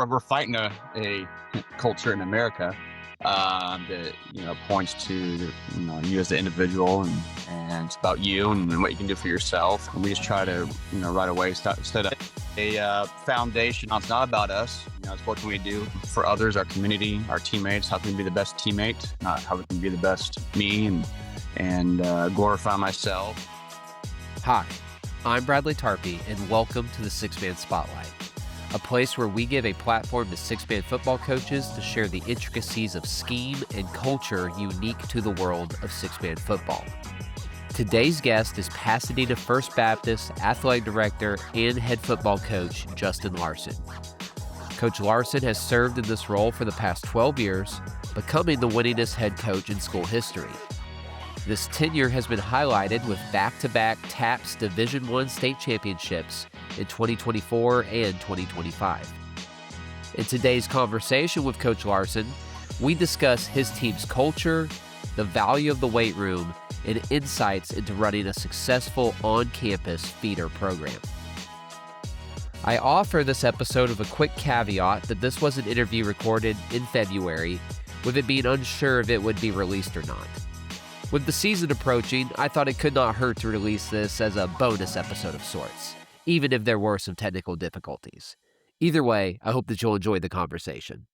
We're fighting a culture in America that points to you as the individual, and it's about you and what you can do for yourself. And we just try to right away set up a foundation. It's not about us. It's what can we do for others, our community, our teammates. How can we be the best teammate? Not how we can be the best me and glorify myself. Hi, I'm Bradley Tarpey, and welcome to the Six Man Spotlight, a place where we give a platform to six-man football coaches to share the intricacies of scheme and culture unique to the world of six-man football. Today's guest is Pasadena First Baptist Athletic Director and head football coach Justin Larsen. Coach Larsen has served in this role for the past 12 years, becoming the winningest head coach in school history. This tenure has been highlighted with back-to-back TAPS Division I state championships in 2024 and 2025. In today's conversation with Coach Larsen, we discuss his team's culture, the value of the weight room, and insights into running a successful on-campus feeder program. I offer this episode with a quick caveat that this was an interview recorded in February, with it being unsure if it would be released or not. With the season approaching, I thought it could not hurt to release this as a bonus episode of sorts, even if there were some technical difficulties. Either way, I hope that you'll enjoy the conversation.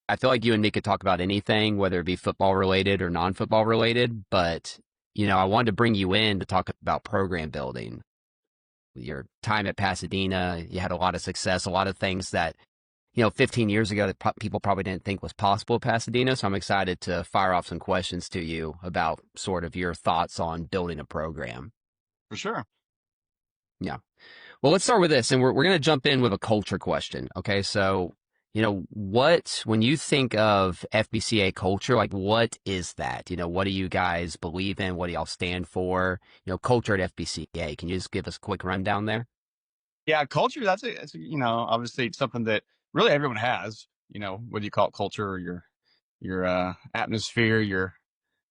I feel like you and me could talk about anything, whether it be football related or non-football related, but, I wanted to bring you in to talk about program building. Your time at Pasadena, you had a lot of success, a lot of things that 15 years ago that people probably didn't think was possible at Pasadena. So I'm excited to fire off some questions to you about sort of your thoughts on building a program. For sure. Yeah. Well, let's start with this, and we're going to jump in with a culture question. Okay. So, when you think of FBCA culture, like what is that? What do you guys believe in? What do y'all stand for? Culture at FBCA. Can you just give us a quick rundown there? Yeah, culture, that's obviously something that really everyone has, whether you call it culture or your atmosphere, your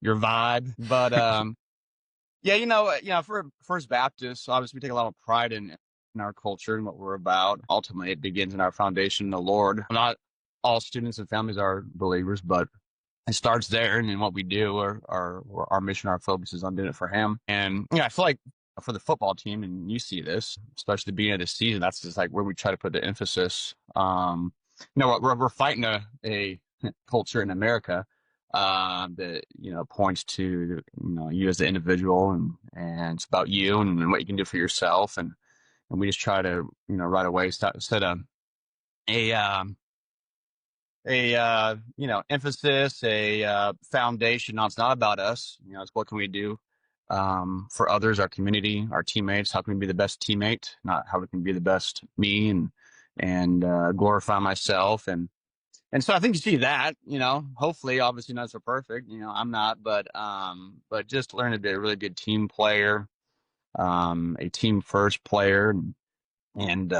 vibe. But for First Baptist, obviously we take a lot of pride in our culture and what we're about. Ultimately, it begins in our foundation in the Lord. Not all students and families are believers, but it starts there, and in what we do, our mission, our focus is on doing it for Him. And I feel like for the football team, and you see this, especially the beginning of the season, that's just like where we try to put the emphasis. We're fighting a culture in America that points to you as the individual, and it's about you and what you can do for yourself, and we just try to right away set a emphasis, a foundation. Now, it's not about us. It's what can we do for others, our community, our teammates. How can we be the best teammate? Not how we can be the best me and glorify myself. And so I think you see that. Hopefully, obviously not so perfect. I'm not, but just learn to be a really good team player, a team first player, and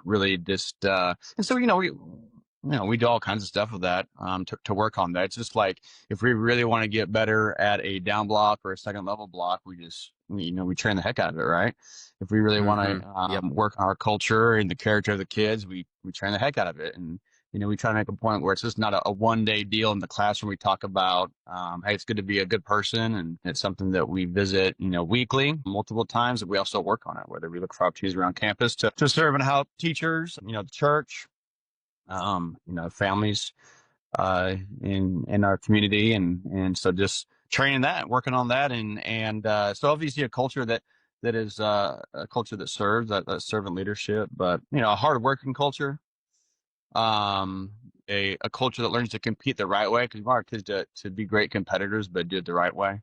really just and so we do all kinds of stuff with that to work on that. It's just like if we really want to get better at a down block or a second level block, we train the heck out of it, right? If we really want to work on our culture and the character of the kids, we train the heck out of it. And we try to make a point where it's just not a one-day deal in the classroom. We talk about, hey, it's good to be a good person, and it's something that we visit, weekly, multiple times. That we also work on it, whether we look for opportunities around campus to serve and help teachers, the church, families in our community, and so just training that, working on that, and so obviously a culture that is a culture that serves, that servant leadership, but a hard-working culture. A culture that learns to compete the right way, because we want our kids to be great competitors, but do it the right way,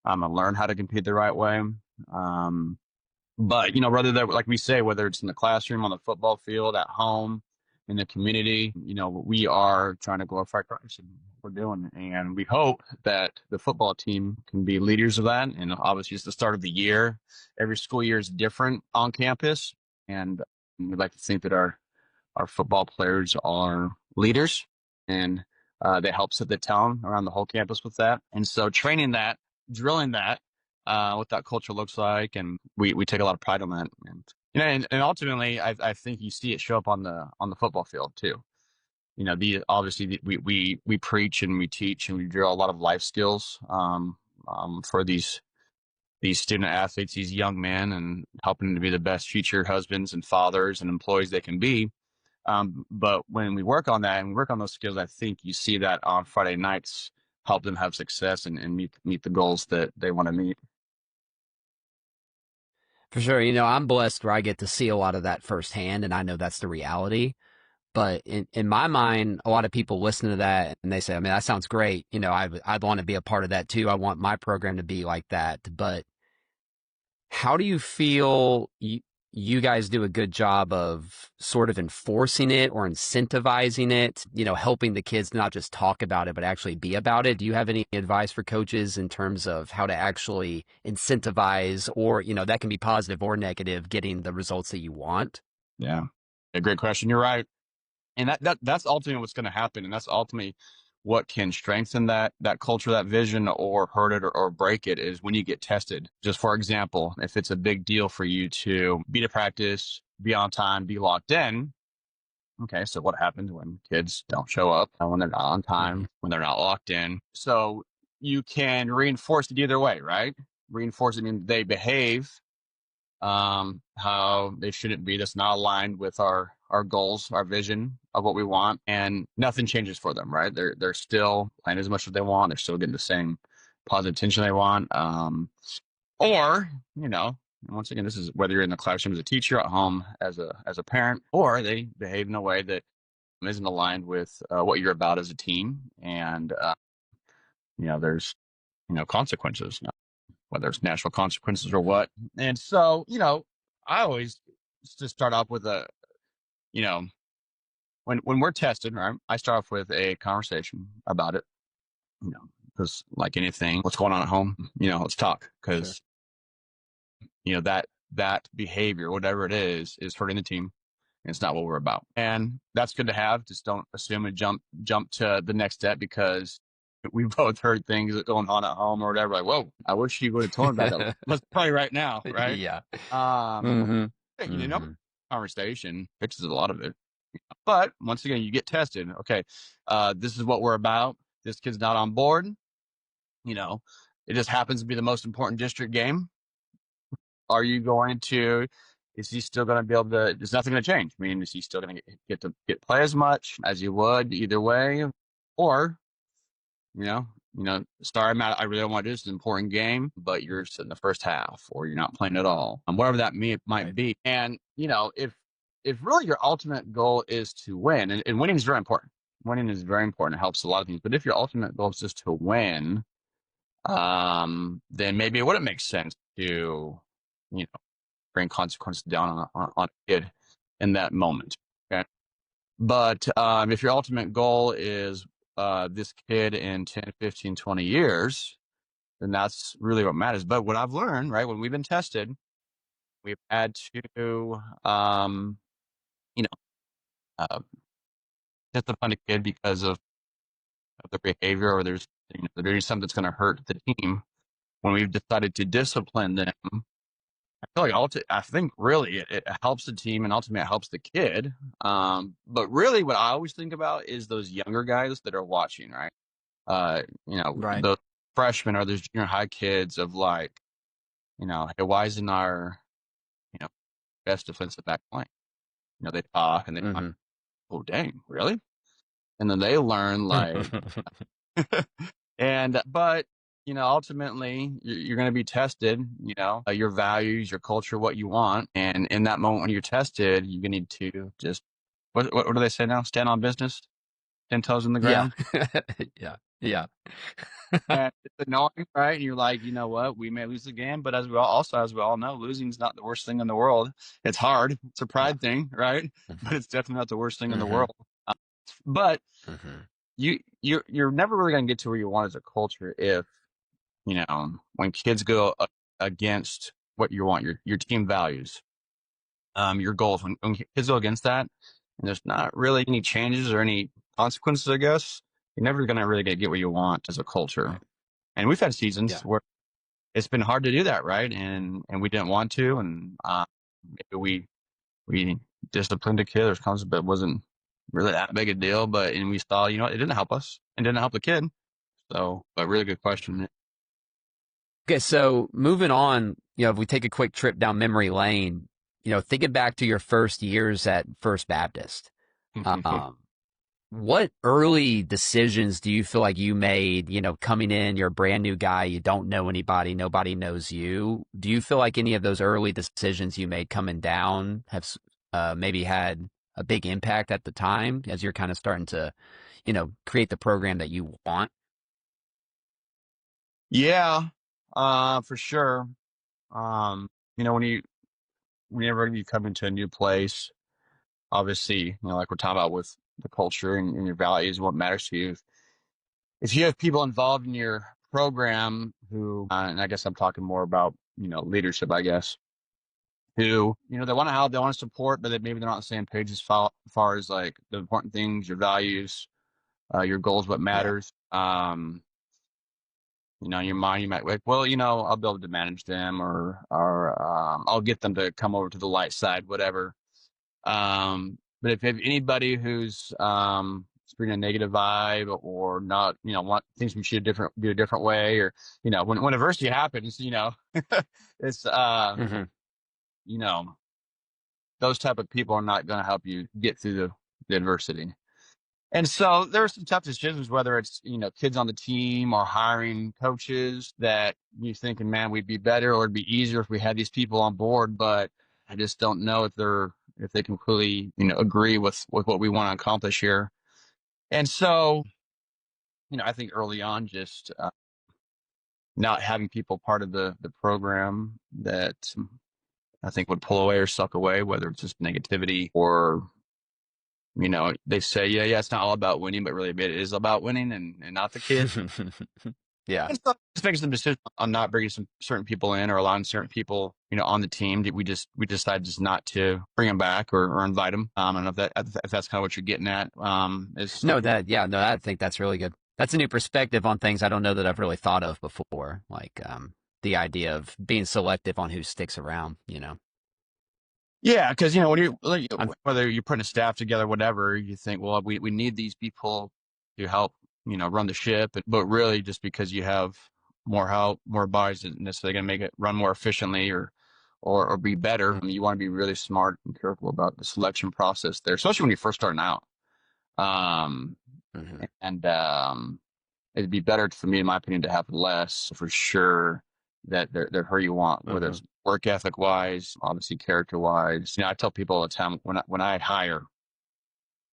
and learn how to compete the right way. But whether that, like we say, whether it's in the classroom, on the football field, at home, in the community, we are trying to glorify Christ in what we're doing, and we hope that the football team can be leaders of that. And obviously, it's the start of the year. Every school year is different on campus, and we'd like to think that our football players are leaders, and they help set the tone around the whole campus with that. And so training that, drilling that, what that culture looks like, and we take a lot of pride on that. And ultimately, I think you see it show up on the football field too. we preach and we teach and we drill a lot of life skills for these student athletes, these young men, and helping them to be the best future husbands and fathers and employees they can be. But when we work on that and we work on those skills, I think you see that on Friday nights help them have success and meet the goals that they want to meet. For sure. I'm blessed where I get to see a lot of that firsthand, and I know that's the reality. But in my mind, a lot of people listen to that and they say, I mean, that sounds great. I'd want to be a part of that too. I want my program to be like that. But how do you feel you guys do a good job of sort of enforcing it or incentivizing it, helping the kids not just talk about it, but actually be about it? Do you have any advice for coaches in terms of how to actually incentivize or, that can be positive or negative, getting the results that you want? Yeah, a great question. You're right. And that's ultimately what's going to happen, and that's ultimately what can strengthen that culture, that vision, or hurt it or break it is when you get tested. Just for example, if it's a big deal for you to be to practice, be on time, be locked in. Okay, so what happens when kids don't show up, when they're not on Hmm. time, when they're not locked in? So you can reinforce it either way, right? Reinforce it means they behave how they shouldn't be. That's not aligned with our goals, our vision of what we want, and nothing changes for them. Right? They're still playing as much as they want. They're still getting the same positive attention they want. Or once again, this is whether you're in the classroom as a teacher, at home as a parent, or they behave in a way that isn't aligned with what you're about as a team, and there's consequences, whether it's natural consequences or what. And so, I always just start off with you know, when we're tested, right? I start off with a conversation about it, because like anything, what's going on at home, let's talk, Sure. because that behavior, whatever it is hurting the team. And it's not what we're about, and that's good to have. Just don't assume and jump to the next step, because we both heard things that going on at home or whatever. Like, whoa, I wish you would have told me about that. Let's play right now, right? Yeah. Um, Hmm. no Hmm. conversation fixes a lot of it. But once again, you get tested. Okay, this is what we're about. This kid's not on board. You know, it just happens to be the most important district game. Are you going to? Is he still going to be able to? There's nothing going to change. I mean, is he still going to get play as much as you would either way, or you know, sorry, Matt, I really don't want to do this. It's an important game, but you're sitting the first half, or you're not playing at all, whatever that might Right. be. And if really your ultimate goal is to win, and winning is very important. Winning is very important. It helps a lot of things. But if your ultimate goal is just to win, then maybe it wouldn't make sense to, bring consequences down on a kid in that moment. Okay. But if your ultimate goal is this kid in 10, 15, 20 years, then that's really what matters. But what I've learned, right, when we've been tested, we've had to, you know, uh, discipline a kid because of their behavior, or they're doing something that's going to hurt the team. When we've decided to discipline them, I feel like I think really it helps the team, and ultimately it helps the kid. But really, what I always think about is those younger guys that are watching, right? Right. The freshmen or those junior high kids of like, hey, why isn't our, you know, best defensive back playing? They talk and they like, Hmm. oh, dang, really? And then they learn like, but, ultimately you're going to be tested, your values, your culture, what you want. And in that moment when you're tested, you need to just, what do they say now? Stand on business, 10 toes in the Yeah. ground. Yeah. Yeah. And it's annoying, right? And you're like, you know what? We may lose the game, but as we all know, losing is not the worst thing in the world. It's hard. It's a Yeah. pride thing, right? But it's definitely not the worst thing in the Hmm. world. But Hmm. you're never really going to get to where you want as a culture if, when kids go against what you want, your team values, your goals. When kids go against that, and there's not really any changes or any consequences, I guess you're never going to really get what you want as a culture. Right. And we've had seasons Yeah. where it's been hard to do that, right? And we didn't want to, and maybe we disciplined a kid or something, but it wasn't. really that big a deal. But and we saw, it didn't help us and didn't help the kid. So, but really good question. Okay, so moving on, if we take a quick trip down memory lane, thinking back to your first years at First Baptist, um, what early decisions do you feel like you made, coming in, you're a brand new guy, you don't know anybody, nobody knows you. Do you feel like any of those early decisions you made coming down have maybe had a big impact at the time as you're kind of starting to, create the program that you want? Yeah, for sure. Um, whenever you come into a new place, obviously, like we're talking about with the culture and your values, what matters to you. If you have people involved in your program who, and I guess I'm talking more about, leadership, I guess, who, they want to help, they want to support, but maybe they're not on the same page as far as like the important things, your values, your goals, what Yeah. matters. Your mind, you might like, well, I'll be able to manage them or I'll get them to come over to the light side, whatever. But if you have anybody who's spreading a negative vibe or not, want thinks we should do a different way, or when adversity happens, it's Hmm. you know, those type of people are not going to help you get through the adversity. And so there are some tough decisions, whether it's, kids on the team or hiring coaches that you're thinking, man, we'd be better or it'd be easier if we had these people on board. But I just don't know if they completely, agree with what we want to accomplish here. And so, I think early on, just not having people part of the program that I think would pull away or suck away, whether it's just negativity or they say, yeah, it's not all about winning, but really it is about winning and not the kid. Yeah. And so just making some decisions on not bringing some certain people in or allowing certain people, on the team. We decided just not to bring them back or invite them. I don't know if that's kind of what you're getting at. Is No, yeah, no, I think that's really good. That's a new perspective on things I don't know that I've really thought of before. Like, the idea of being selective on who sticks around. Yeah, because when you I'm, whether you're putting a staff together, whatever, you think, well, we need these people to help, run the ship, but really just because you have more help, more bodies isn't necessarily going to make it run more efficiently or be better. I mean, you want to be really smart and careful about the selection process there, especially when you're first starting out. Um, mhm, and It'd be better for me, in my opinion, to have less for sure that they're who you want, whether mhm, it's work ethic wise, obviously character wise. I tell people all the time when I hire,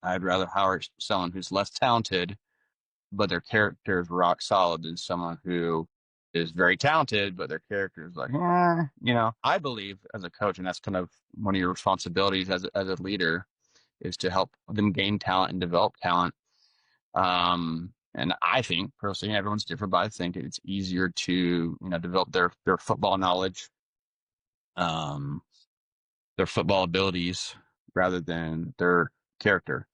I'd rather hire someone who's less talented, but their character is rock solid than someone who is very talented, but their character is like, I believe as a coach, and that's kind of one of your responsibilities as a leader is to help them gain talent and develop talent. And I think personally, everyone's different, but I think it's easier to, develop their football knowledge, um, their football abilities rather than their character.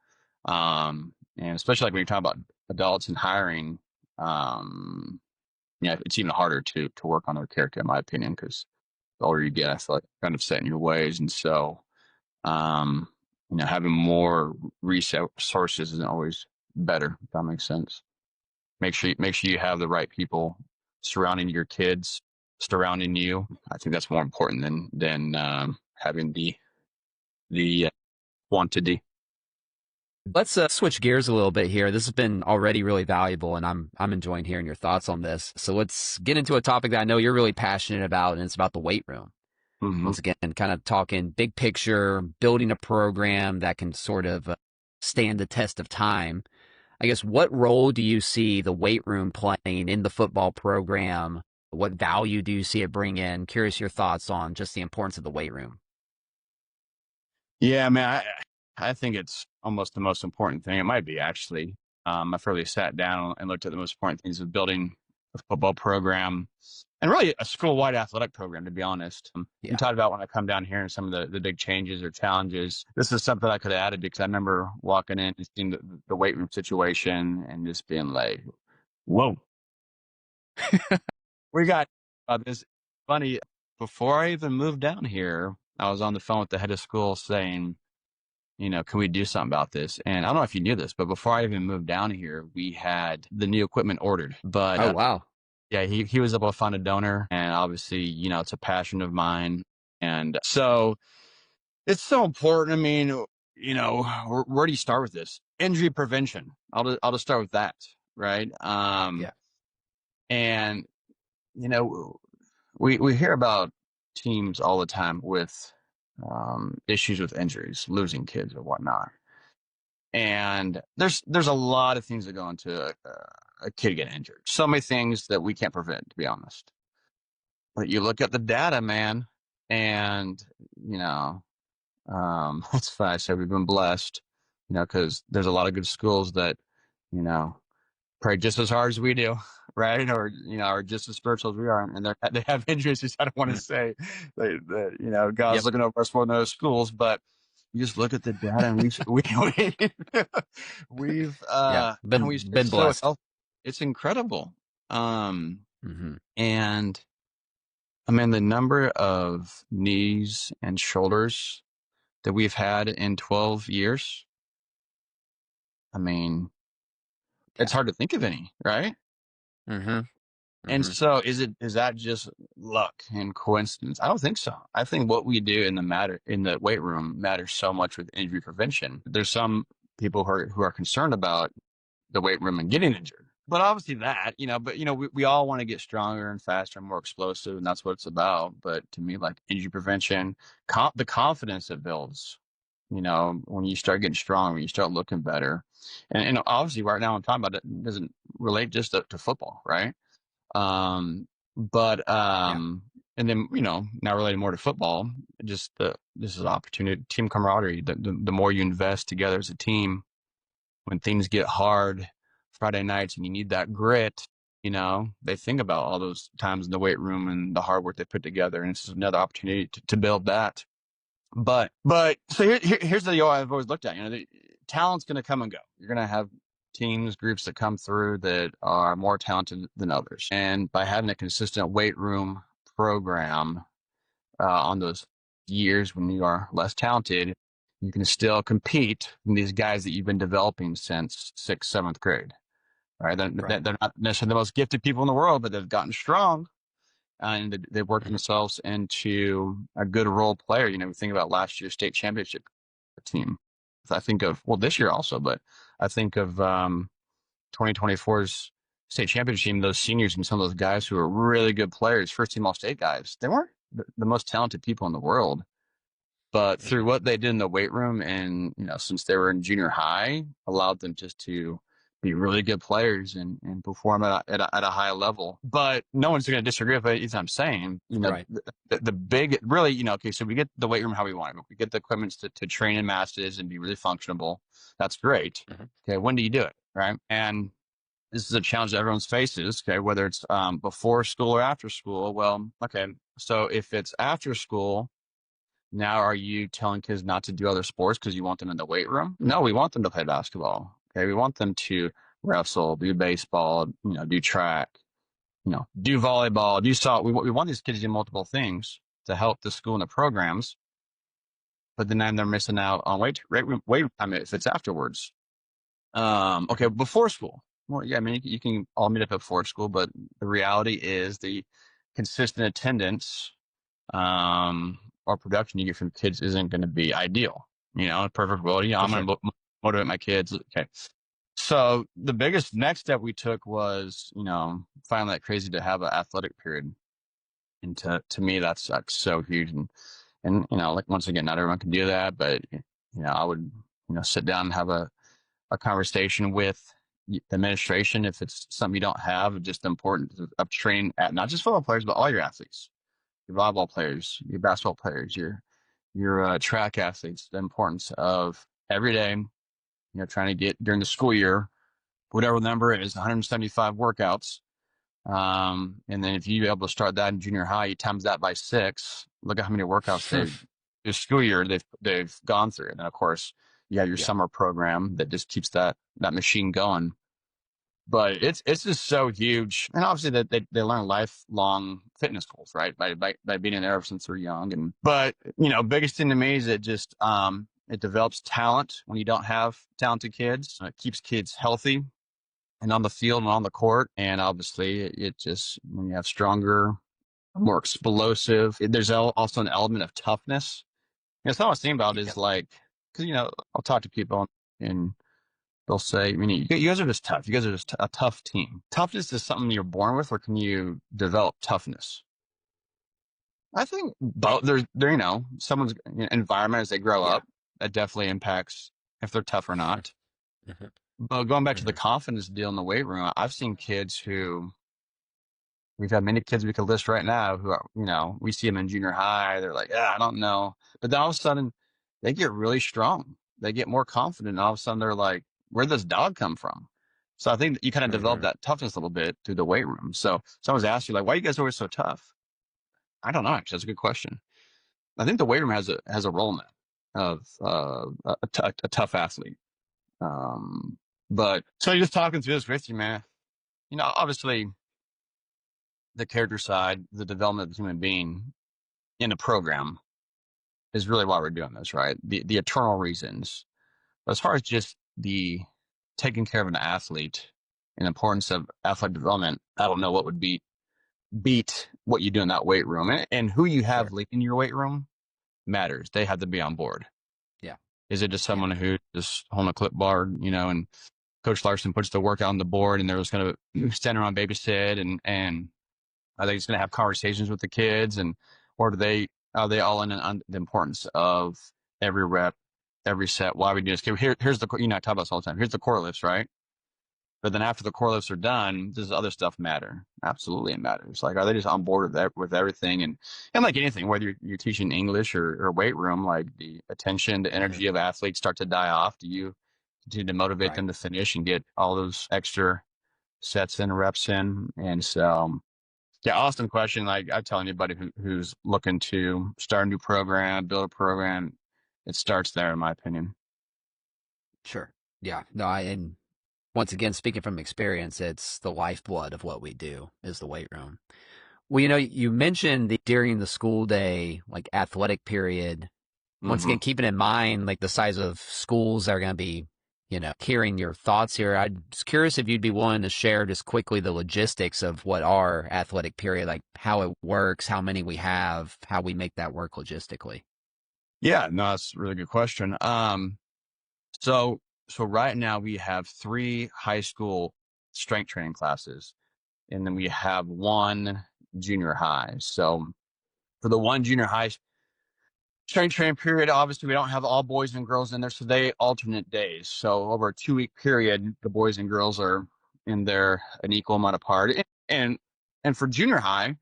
And especially like when you're talking about adults and hiring, it's even harder to work on their character, in my opinion, because the older you get, I feel like you're kind of set in your ways. And so, um, having more resources isn't always better, if that makes sense. Make sure you have the right people surrounding your kids, surrounding you. I think that's more important than having the quantity. Let's switch gears a little bit here. This has been already really valuable, and I'm enjoying hearing your thoughts on this. So let's get into a topic that I know you're really passionate about, and it's about the weight room. Hmm. Once again, kind of talking big picture, building a program that can sort of stand the test of time. I guess, what role do you see the weight room playing in the football program? What value do you see it bring in? Curious your thoughts on just the importance of the weight room. Yeah, man, I think it's almost the most important thing. It might be actually. I've really sat down and looked at the most important things of building a football program and really a school-wide athletic program, to be honest. You Yeah. talked about when I come down here and some of the big changes or challenges. This is something I could have added because I remember walking in and seeing the weight room situation and just being like, whoa, we got this funny. Before I even moved down here, I was on the phone with the head of school saying, can we do something about this? And I don't know if you knew this, but before I even moved down here, we had the new equipment ordered. But Oh, wow. yeah, he was able to find a donor, and obviously, it's a passion of mine. And so it's so important. I mean, where do you start with this? Injury prevention. I'll just start with that, right? Yeah. And you know, we hear about teams all the time with issues with injuries, losing kids or whatnot. And there's a lot of things that go into a kid getting injured. So many things that we can't prevent, to be honest. But you look at the data, man, and you know, that's why I say we've been blessed, because there's a lot of good schools that, you know, pray just as hard as we do, right? Or are just as spiritual as we are, and they have injuries. I don't want to Mhm. say that God's Yep. looking over us more than those schools, but you just look at the data, and we've Yeah. and we stay Been so blessed. healthy. It's incredible. Um, Hmm. and I mean the number of knees and shoulders that we've had in 12 years. I mean, Yeah. it's hard to think of any, right? Hmm. And Hmm. so is that just luck and coincidence? I don't think so. I think what we do in the weight room matters so much with injury prevention. There's some people who are concerned about the weight room and getting injured. But obviously we all want to get stronger and faster and more explosive, and that's what it's about. But to me, like injury prevention, the confidence it builds, when you start getting strong, when you start looking better. And obviously right now I'm talking about it doesn't relate just to football, right? Um, but Yeah. and then now related more to football, just this is opportunity, team camaraderie. The more you invest together as a team, when things get hard Friday nights and you need that grit, they think about all those times in the weight room and the hard work they put together, and it's another opportunity to build that. But so here's the deal I've always looked at. The talent's going to come and go. You're going to have teams, groups that come through that are more talented than others. And by having a consistent weight room program on those years when you are less talented, you can still compete in these guys that you've been developing since sixth, seventh grade. Right? Right. They're not necessarily the most gifted people in the world, but they've gotten strong and they worked Hmm. themselves into a good role player. We think about last year's state championship team. I think of, well, this year also, but I think of 2024's state championship team, those seniors and some of those guys who are really good players, first team All State guys. They weren't the most talented people in the world, but through Hmm. what they did in the weight room and, since they were in junior high, allowed them just to be really good players and perform at a high level. But no one's going to disagree with anything I'm saying. Right. The big, really, okay, so we get the weight room how we want it. We get the equipment to train in masses and be really functional. That's great. Hmm. Okay, when do you do it? Right. And this is a challenge that everyone's faces, okay, whether it's before school or after school. Well, okay, so if it's after school, now, are you telling kids not to do other sports because you want them in the weight room? No, we want them to play basketball. Okay, we want them to wrestle, do baseball, do track, do volleyball, do soccer. We want these kids to do multiple things to help the school and the programs, but then they're missing out on weight time if it's afterwards. Okay, before school. Well, yeah, I mean, you can all meet up before school, but the reality is the consistent attendance or production you get from kids isn't going to be ideal. In a perfect world, For I'm going sure. to motivate my kids. Okay. So the biggest next step we took was, finding that crazy to have an athletic period. And to me, that's like so huge. And, like once again, not everyone can do that, but, I would, sit down and have a conversation with the administration if it's something you don't have, just the importance of training at not just football players, but all your athletes, your volleyball players, your basketball players, your track athletes, the importance of every day, trying to get during the school year, whatever the number is, 175 workouts. And then if you're able to start that in junior high, you times that by six. Look at how many workouts this school year they've gone through. And then of course you have your Yeah. summer program that just keeps that machine going. But it's just so huge, and obviously that they learn lifelong fitness goals, right? By being in there since they're young, and but biggest thing to me is that just It develops talent when you don't have talented kids. It keeps kids healthy and on the field and on the court. And obviously, it just, when you have stronger, more explosive, there's also an element of toughness. Something I was thinking about is Yep. like, because, I'll talk to people and they'll say, I mean, you guys are just tough. You guys are just a tough team. Toughness is something you're born with, or can you develop toughness? I think both. There, someone's environment as they grow Yeah. up that definitely impacts if they're tough or Hmm. not. Hmm. But going back to the Hmm. confidence deal in the weight room, I've seen kids who we've had many kids we could list right now who are, we see them in junior high. They're like, yeah, I don't know. But then all of a sudden they get really strong. They get more confident. And all of a sudden they're like, where'd this dog come from? So I think that you kind of develop Hmm. that toughness a little bit through the weight room. So someone's asked you like, why are you guys always so tough? I don't know. Actually, that's a good question. I think the weight room has a role in that of a tough athlete. Um, but so just talking through this with you, man, obviously the character side, the development of the human being in a program is really why we're doing this, right? The eternal reasons. But as far as just the taking care of an athlete and importance of athletic development, I don't know what would beat what you do in that weight room, and who you have Sure. leading your weight room matters. They have to be on board. Yeah. Is it just Yeah. someone who just holding a clipboard, and Coach Larsen puts the workout on the board and they're just going to stand around babysit and are they just going to have conversations with the kids or are they all in on the importance of every rep, every set? Why we do this? Here's the, I talk about this all the time. Here's the core lifts, right? But then after the core lifts are done, does other stuff matter? Absolutely, it matters. Like, are they just on board with everything? And like anything, whether you're teaching English or weight room, like the attention, the Hmm. energy of athletes start to die off. Do you continue to motivate Right. them to finish and get all those extra sets in, reps in? And so, yeah, awesome question. Like I tell anybody who's looking to start a new program, build a program, it starts there, in my opinion. Sure. Yeah. No, and once again, speaking from experience, it's the lifeblood of what we do is the weight room. Well, you mentioned during the school day, like athletic period, once Hmm. again, keeping in mind like the size of schools that are going to be, hearing your thoughts here. I'm just curious if you'd be willing to share just quickly the logistics of what our athletic period, like how it works, how many we have, how we make that work logistically. Yeah, no, that's a really good question. So so right now we have three high school strength training classes, and then we have one junior high. So for the one junior high strength training period, obviously we don't have all boys and girls in there, so they alternate days. So over a 2 week period, the boys and girls are in there an equal amount apart. And for junior high,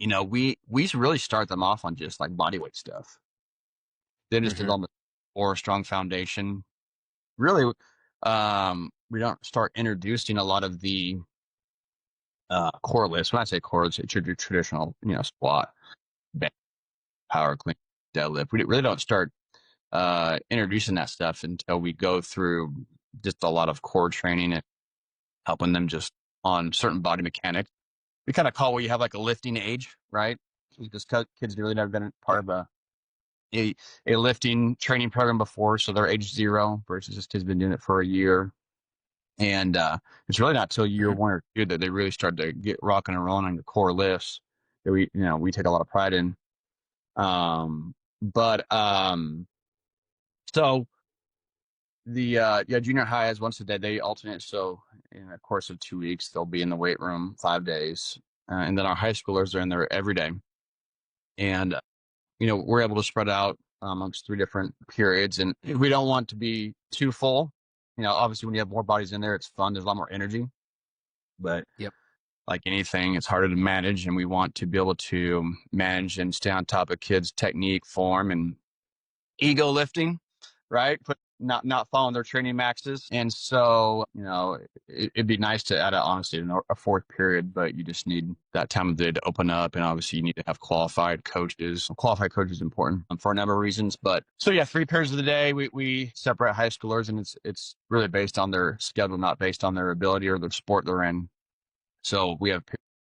we really start them off on just like body weight stuff. Then just Hmm. develop or a strong foundation. Really, we don't start introducing a lot of the core lifts. When I say core, it's your traditional, squat, bench, power clean, deadlift. We really don't start introducing that stuff until we go through just a lot of core training and helping them just on certain body mechanics. We kind of call what you have like a lifting age, right? Because kids really never been part Yep. of a, a lifting training program before, so they're age 0 versus this kid's been doing it for a year. And it's really not till year Hmm. 1 or 2 that they really start to get rocking and rolling on the core lifts that we take a lot of pride in. But so the junior high is once a day. They alternate. So in the course of 2 weeks, they'll be in the weight room 5 days, and then our high schoolers are in there every day. And we're able to spread out amongst 3 different periods, and we don't want to be too full. Obviously, when you have more bodies in there, it's fun. There's a lot more energy, but Yep. like anything, it's harder to manage, and we want to be able to manage and stay on top of kids' technique, form, and ego lifting, right? But not following their training maxes. And so, it'd be nice to add honestly a fourth period, but you just need that time of the day to open up. And obviously you need to have qualified coaches. Qualified coaches is important for a number of reasons. But so yeah, 3 periods of the day, we separate high schoolers, and it's really based on their schedule, not based on their ability or the sport they're in. So we have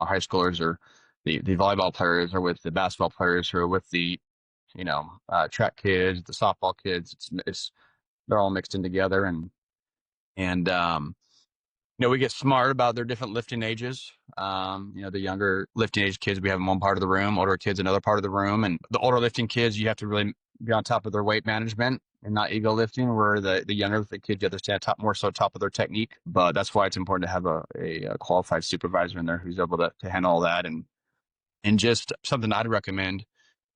our high schoolers or the volleyball players are with the basketball players who are with the track kids, the softball kids. They're all mixed in together, and we get smart about their different lifting ages. The younger lifting age kids, we have in one part of the room, older kids another part of the room. And the older lifting kids, you have to really be on top of their weight management and not ego lifting, where the younger lifting kids, you have to stay on top, more so top of their technique. But that's why it's important to have a qualified supervisor in there who's able to handle all that. And just something I'd recommend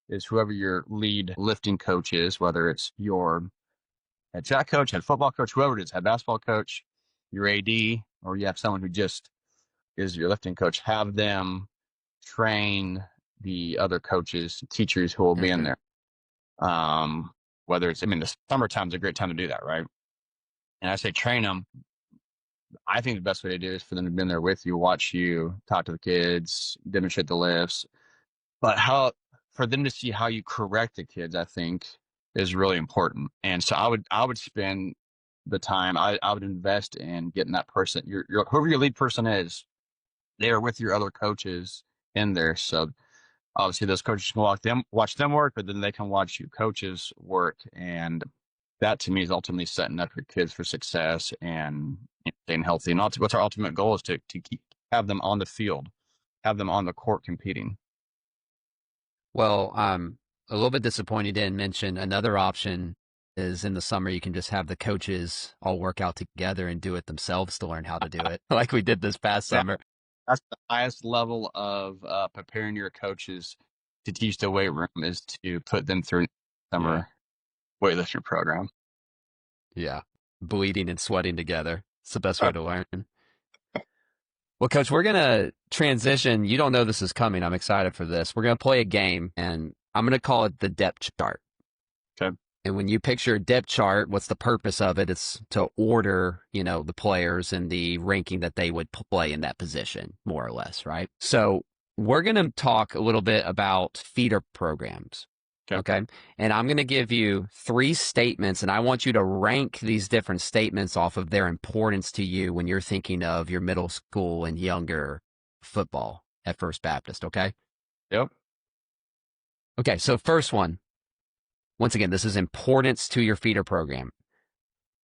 is whoever your lead lifting coach is, whether it's your head track coach, head football coach, whoever it is, head basketball coach, your AD, or you have someone who just is your lifting coach, have them train the other coaches, teachers who will be in Mm-hmm. there. Whether it's, the summertime is a great time to do that, right? And I say train them. I think the best way to do it is for them to be in there with you, watch you, talk to the kids, demonstrate the lifts. But for them to see how you correct the kids, I think is really important. And so I would spend the time, I would invest in getting that person, whoever your lead person is, they are with your other coaches in there. So obviously those coaches can watch them work, but then they can watch you coaches work. And that to me is ultimately setting up your kids for success and staying healthy. And what's our ultimate goal is to have them on the field, have them on the court competing. Well, I'm a little bit disappointed you didn't mention another option is in the summer you can just have the coaches all work out together and do it themselves to learn how to do it, like we did this past Yeah, summer. that's the highest level of preparing your coaches to teach the weight room is to put them through Yeah. summer weightlifting program. Yeah. Bleeding and sweating together. It's the best way to learn. Well, Coach, we're going to transition. You don't know this is coming. I'm excited for this. We're going to play a game, and I'm going to call it the depth chart. Okay. And when you picture a depth chart, what's the purpose of it? It's to order, the players and the ranking that they would play in that position, more or less, right? So we're going to talk a little bit about feeder programs. Okay. Okay. And I'm going to give you 3 statements, and I want you to rank these different statements off of their importance to you when you're thinking of your middle school and younger football at First Baptist. Okay. Yep. Okay. So, first one, once again, this is importance to your feeder program.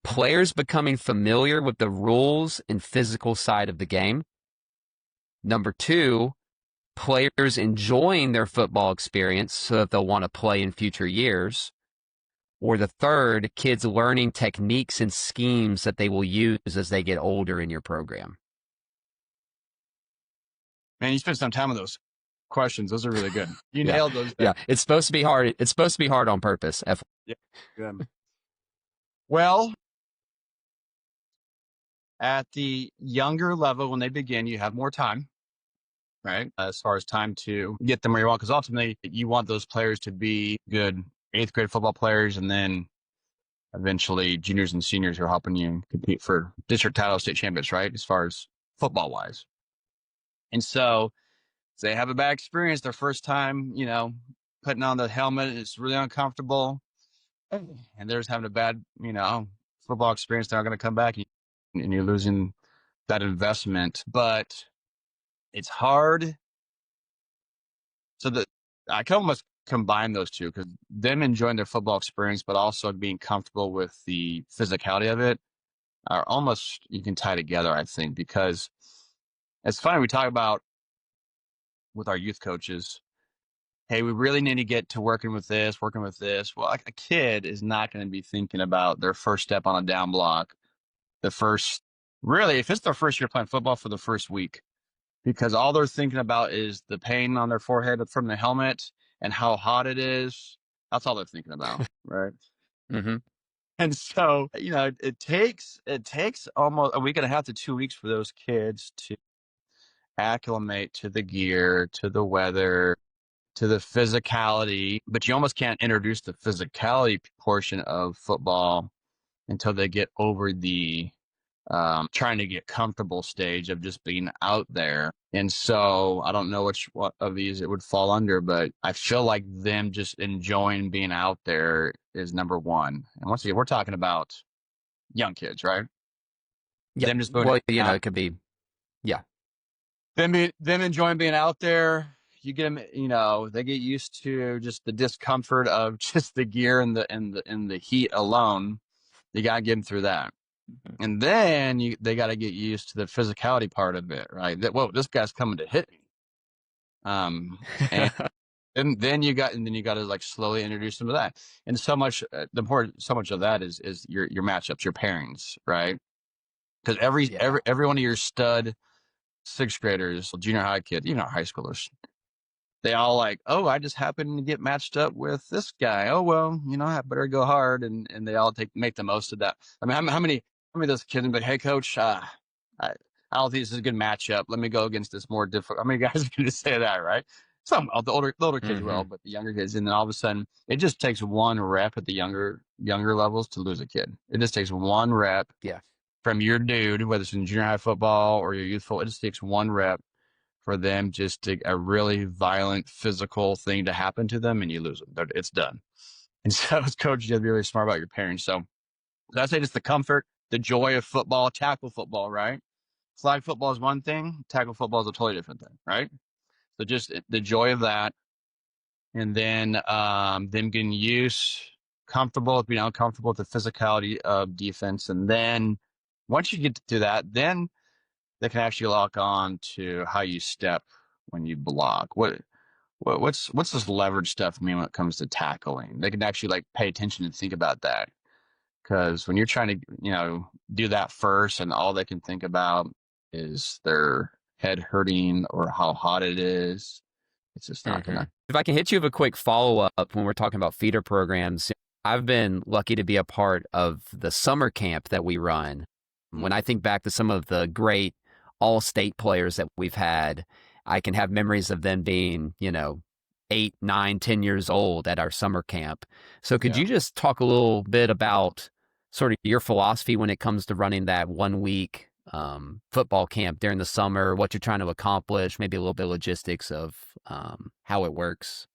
Players becoming familiar with the rules and physical side of the game. Number 2, players enjoying their football experience so that they'll want to play in future years. Or the third, kids learning techniques and schemes that they will use as they get older in your program. Man, you spent some time on those questions. Those are really good. You Yeah. nailed those. Yeah. It's supposed to be hard. It's supposed to be hard on purpose. Yeah. Good. Well, at the younger level, when they begin, you have more time, right? As far as time to get them where you want, because ultimately you want those players to be good 8th grade football players, and then eventually juniors and seniors who are helping you compete for district title, state champions, right? As far as football wise. And so they have a bad experience their first time, putting on the helmet. It's really uncomfortable. And they're just having a bad, football experience. They're not going to come back, and you're losing that investment. But it's hard. So that I can almost combine those two, because them enjoying their football experience, but also being comfortable with the physicality of it, are almost, you can tie together, I think, because it's funny. We talk about with our youth coaches, hey, we really need to get to working with this, working with this. Well, a kid is not going to be thinking about their first step on a down block, really, if it's their first year playing football, for the first week, because all they're thinking about is the pain on their forehead from the helmet and how hot it is. That's all they're thinking about, right? Mm-hmm. And so, it takes almost a week and a half to 2 weeks for those kids to acclimate to the gear, to the weather, to the physicality. But you almost can't introduce the physicality portion of football until they get over the trying to get comfortable stage of just being out there. And so I don't know which one of these it would fall under, but I feel like them just enjoying being out there is number one. And once again, we're talking about young kids, right? Yeah. Them just Well, out, it could be, yeah. them enjoying being out there. You get them, they get used to just the discomfort of just the gear and the heat alone. You got to get them through that. And then they got to get used to the physicality part of it, right? That, whoa, this guy's coming to hit me. And then you got to like slowly introduce them to that. And so much, so much of that is your matchups, your pairings, right? Because Yeah. every one of your stud sixth graders, junior high kids, high schoolers, they all like, oh, I just happened to get matched up with this guy. Oh well, I better go hard, and they all make the most of that. I mean, how many of those kids be like, hey coach, I don't think this is a good matchup. Let me go against this more difficult. How many guys are going to say that, right? Some of the older kids will, Mm-hmm. but the younger kids, and then all of a sudden, it just takes one rep at the younger levels to lose a kid. It just takes one rep Yeah. from your dude, whether it's in junior high football or your youthful. It just takes one rep for them just to a really violent physical thing to happen to them, and you lose them. It's done. And so, as coach, you have to be really smart about your parents. So, I say just the comfort, the joy of football, tackle football, right? Flag football is one thing, tackle football is a totally different thing, right? So, just the joy of that, and then them getting used, comfortable with being uncomfortable with the physicality of defense, and then once you get to that, then they can actually lock on to how you step when you block. What's this leverage stuff mean when it comes to tackling? They can actually like pay attention and think about that. Because when you're trying to, do that first and all they can think about is their head hurting or how hot it is, it's just not Mm-hmm. gonna. If I can hit you with a quick follow up when we're talking about feeder programs, I've been lucky to be a part of the summer camp that we run. When I think back to some of the great all state players that we've had, I can have memories of them being, 8, 9, 10 years old at our summer camp. So could Yeah. you just talk a little bit about sort of your philosophy when it comes to running that 1 week football camp during the summer, what you're trying to accomplish, maybe a little bit of logistics of how it works?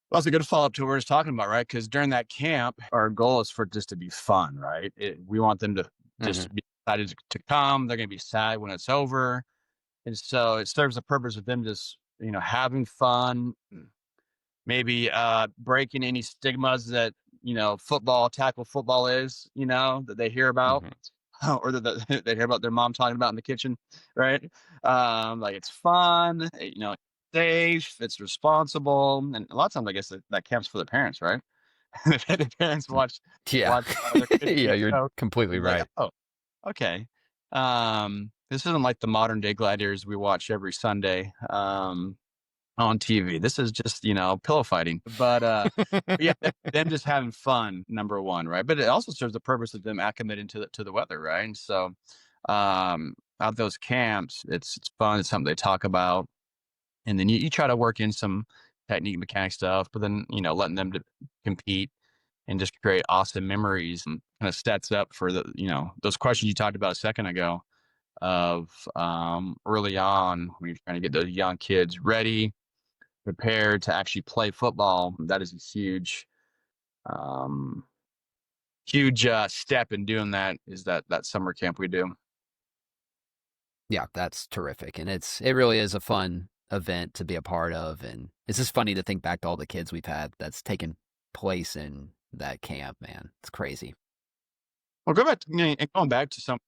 Well, that's a good follow up to what we are talking about, right? Because during that camp, our goal is for it just to be fun, right? We want them to Mm-hmm. just be excited to come. They're going to be sad when it's over. And so it serves the purpose of them just, having fun, maybe breaking any stigmas that, tackle football is, that they hear about. Mm-hmm. Or that they hear about their mom talking about in the kitchen, right? Like it's fun, safe, it's responsible, and a lot of times I guess that counts for the parents, right? The parents Yeah. watch their kids Yeah, being you're choked, completely and like, right. oh, okay. This isn't like the modern day gladiators we watch every Sunday on TV. This is just pillow fighting, but yeah, them just having fun, number one, right? But it also serves the purpose of them acclimating to the weather, right? And so, at those camps, it's fun. It's something they talk about, and then you try to work in some technique, mechanic stuff, but then letting them to compete and just create awesome memories and kind of sets up for the those questions you talked about a second ago of early on when you're trying to get those young kids ready, prepared to actually play football. That is a um, huge step in doing that. Is that summer camp we do? Yeah, that's terrific. And it really is a fun event to be a part of. And it's just funny to think back to all the kids we've had that's taken place in that camp, man. It's crazy. Well, go back to, and going back to something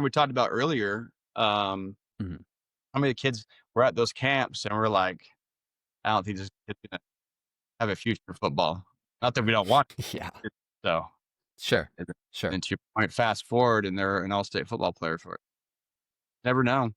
we talked about earlier. Mhm. How many kids were at those camps and we're like, I don't think this kid's gonna have a future in football. Not that we don't want Yeah, it, so. sure. And Sure. then to your point, fast forward and they're an all-state football player for it. Never know.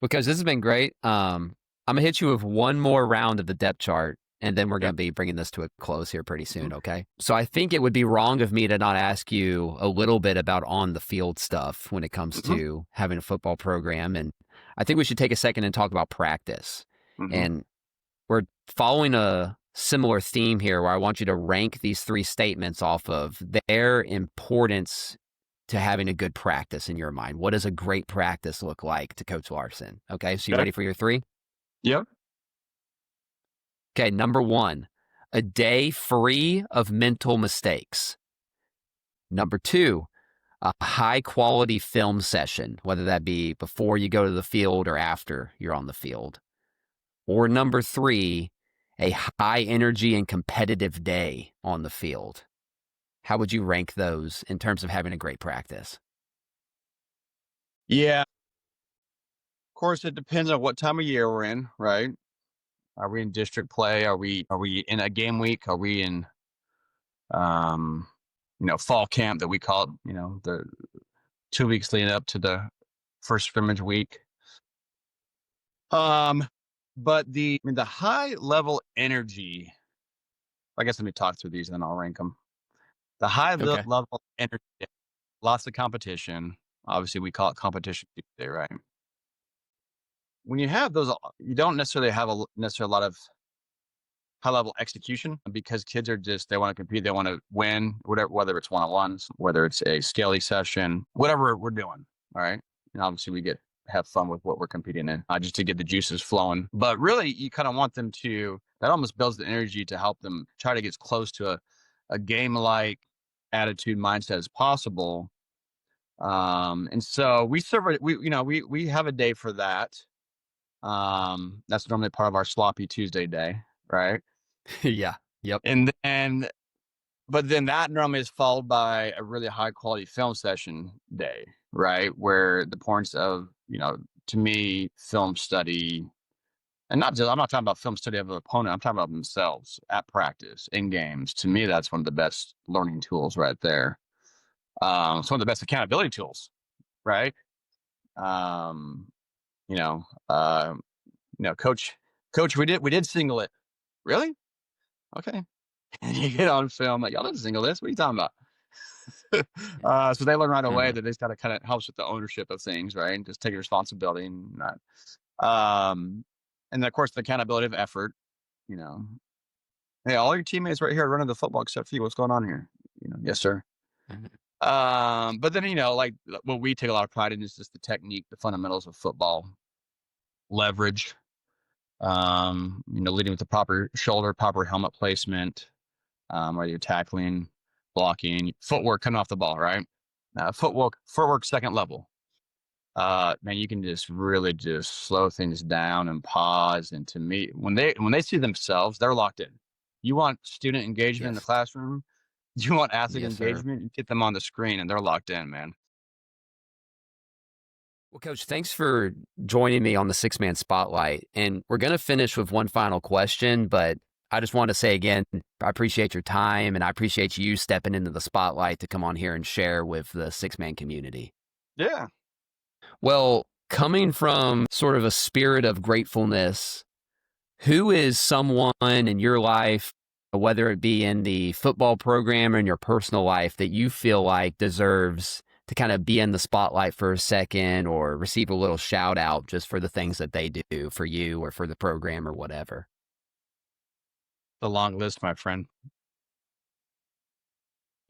Because this has been great. I'm gonna hit you with one more round of the depth chart, and then we're Yeah. gonna be bringing this to a close here pretty Mhm. soon. Okay. So I think it would be wrong of me to not ask you a little bit about on the field stuff when it comes Mhm. to having a football program, and I think we should take a second and talk about practice. Mhm. And we're following a similar theme here where I want you to rank these three statements off of their importance to having a good practice in your mind. What does a great practice look like to Coach Larsen? Okay, so you Okay. ready for your three? Yep. Okay, number one, a day free of mental mistakes. Number two, a high quality film session, whether that be before you go to the field or after you're on the field. Or number three, a high energy and competitive day on the field. How would you rank those in terms of having a great practice? Yeah, of course, it depends on what time of year we're in, right? Are we in district play? Are we in a game week? Are we in um, fall camp that we call it, the 2 weeks leading up to the first scrimmage week? Um, but the high level energy, I guess let me talk through these and then I'll rank them. The high Okay. level energy, lots of competition. Obviously, we call it competition Tuesday, right? When you have those, you don't necessarily have necessarily a lot of high level execution because kids are just they want to compete, they want to win, whatever, whether it's one on ones, whether it's a scaly session, whatever we're doing. All right, and obviously we get have fun with what we're competing in, just to get the juices flowing. But really, you kind of want them to. That almost builds the energy to help them try to get as close to a game like attitude mindset as possible. And so we serve it. We have a day for that. That's normally part of our sloppy Tuesday day, right? Yeah. Yep. And then but then that normally is followed by a really high quality film session day, right? Where the points of, to me, film study, and not just, I'm not talking about film study of an opponent, I'm talking about themselves at practice, in games. To me, that's one of the best learning tools right there. It's one of the best accountability tools, right? Um, you know, uh, coach, we did single it. Really? Okay. And you get on film, like, y'all didn't single this. What are you talking about? So they learn right away Mhm. that they just got to kind of helps with the ownership of things, right? And just take responsibility and not. Um, and then of course the accountability of effort. You know, hey, all your teammates right here are running the football except for you. What's going on here? Yes, sir. Mhm. But then like what we take a lot of pride in is just the technique, the fundamentals of football, leverage. Leading with the proper shoulder, proper helmet placement, whether you're tackling, blocking, footwork coming off the ball, right? Footwork second level. Man, you can just really just slow things down and pause. And to me, when they see themselves, they're locked in. You want student engagement in the Yes. classroom, you want athlete Yes, sir. engagement, you get them on the screen and they're locked in, man. Well, Coach, thanks for joining me on the six man spotlight. And we're going to finish with one final question, but I just want to say again, I appreciate your time and I appreciate you stepping into the spotlight to come on here and share with the six man community. Yeah. Well, coming from sort of a spirit of gratefulness, who is someone in your life, whether it be in the football program or in your personal life, that you feel like deserves to kind of be in the spotlight for a second or receive a little shout out just for the things that they do for you or for the program or whatever? The long list, my friend.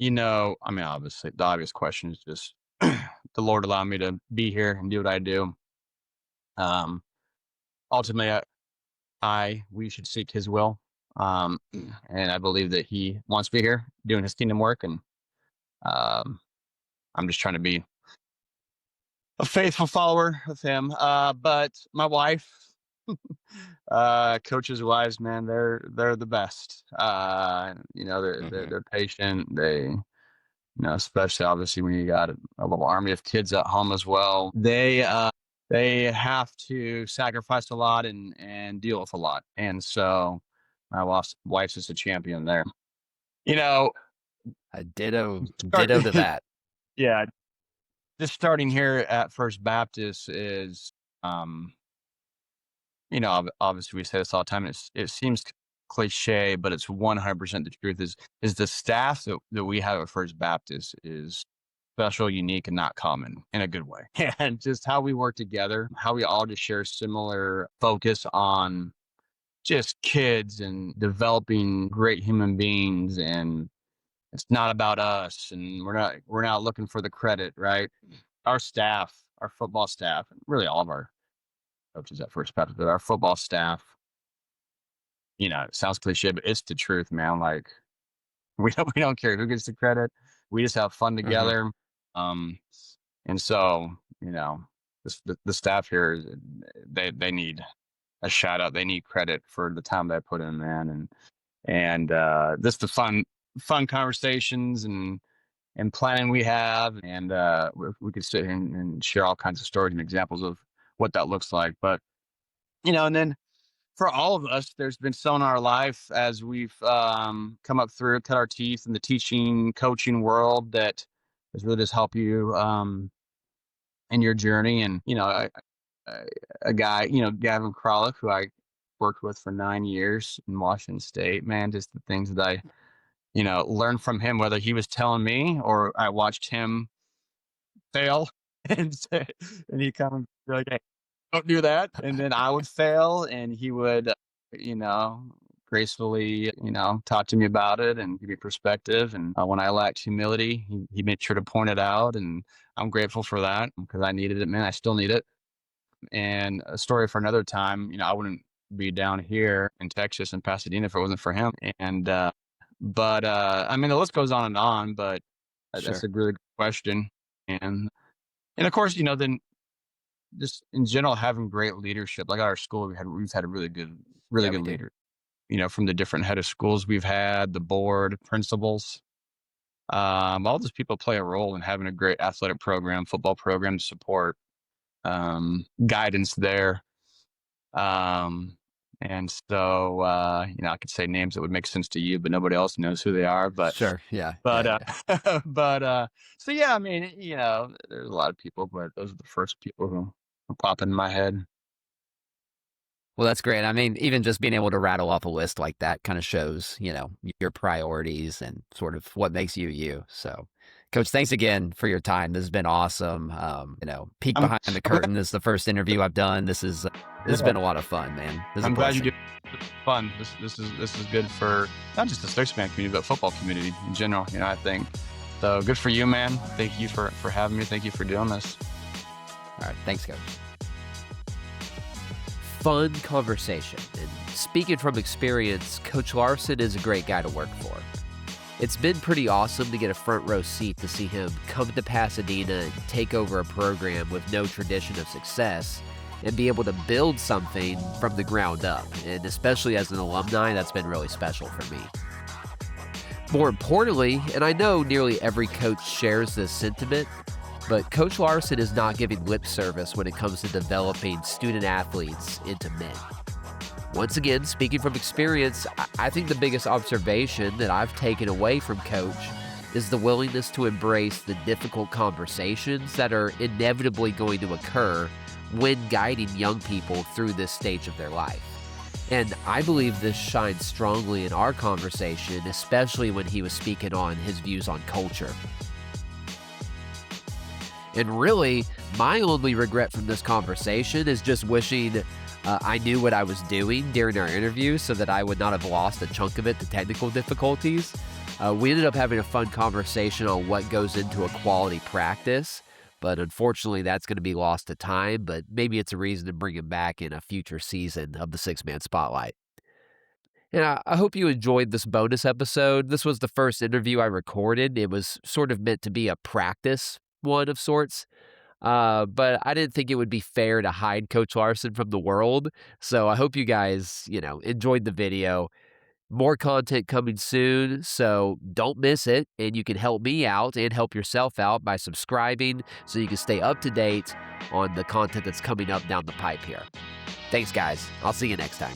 I mean, obviously, the obvious question is just the Lord allowed me to be here and do what I do. Um, Ultimately, we should seek His will, and I believe that He wants me here doing His kingdom work, and um, I'm just trying to be a faithful follower of Him. But my wife, coaches' wives, man, they're the best. Hmm. They're patient. Especially obviously when you got a little army of kids at home as well. They have to sacrifice a lot and deal with a lot. And so my wife's just a champion there. You know, A ditto, start ditto to that. yeah, just starting here at First Baptist is obviously we say this all the time. It seems cliche, but it's 100% the truth. Is the staff that we have at First Baptist is special, unique, and not common in a good way. And just how we work together, how we all just share similar focus on just kids and developing great human beings. And it's not about us, and we're not looking for the credit, right? Our staff, our football staff, and really all of our coaches at First Baptist, but our football staff, it sounds cliche, but it's the truth, man. Like we don't care who gets the credit. We just have fun Hmm. together. Um, and so, the staff here, they need a shout out. They need credit for the time they put in, man. And just the fun conversations and planning we have. And we could sit here and share all kinds of stories and examples of what that looks like. But, and then for all of us, there's been so in our life as we've come up through, cut our teeth in the teaching, coaching world that has really just helped you in your journey. And, a guy, Gavin Kralik, who I worked with for 9 years in Washington State, man, just the things that I, learned from him, whether he was telling me or I watched him fail and say, and he kind of be like, hey, don't do that. And then I would fail and he would, you know, gracefully, talk to me about it and give me perspective. And when I lacked humility, he made sure to point it out. And I'm grateful for that because I needed it, man. I still need it. And a story for another time, I wouldn't be down here in Texas and Pasadena if it wasn't for him. But I mean, the list goes on, but that's Sure. a really good question. And of course, then just in general, having great leadership, like at our school, we've had a really Yeah, we good do. leader, from the different head of schools we've had, the board, principals, all those people play a role in having a great athletic program, football program to support, guidance there. Um, and so, I could say names that would make sense to you, but nobody else knows who they are. Sure. Yeah. But, Yeah. uh, Yeah. but, so yeah, I mean, there's a lot of people, but those are the first people who pop in my head. Well, that's great. I mean, even just being able to rattle off a list like that kind of shows, your priorities and sort of what makes you you. So, Coach, thanks again for your time. This has been awesome. Peek I'm, behind the I'm glad, curtain. This is the first interview I've done. This has yeah, been a lot of fun, man. This is a I'm glad you blessing. do. It's fun. This is good for not just the six man community, but football community in general. I think so. Good for you, man. Thank you for having me. Thank you for doing this. All right. Thanks, Coach. Fun conversation. And speaking from experience, Coach Larsen is a great guy to work for. It's been pretty awesome to get a front row seat to see him come to Pasadena and take over a program with no tradition of success and be able to build something from the ground up. And especially as an alumni, that's been really special for me. More importantly, and I know nearly every coach shares this sentiment, but Coach Larsen is not giving lip service when it comes to developing student athletes into men. Once again, speaking from experience, I think the biggest observation that I've taken away from Coach is the willingness to embrace the difficult conversations that are inevitably going to occur when guiding young people through this stage of their life. And I believe this shines strongly in our conversation, especially when he was speaking on his views on culture. And really, my only regret from this conversation is just wishing I knew what I was doing during our interview so that I would not have lost a chunk of it to technical difficulties. We ended up having a fun conversation on what goes into a quality practice, but unfortunately that's going to be lost to time, but maybe it's a reason to bring him back in a future season of the Six Man Spotlight. And I hope you enjoyed this bonus episode. This was the first interview I recorded. It was sort of meant to be a practice one of sorts. But I didn't think it would be fair to hide Coach Larsen from the world. So I hope you guys, enjoyed the video. More content coming soon, so don't miss it. And you can help me out and help yourself out by subscribing so you can stay up to date on the content that's coming up down the pipe here. Thanks, guys. I'll see you next time.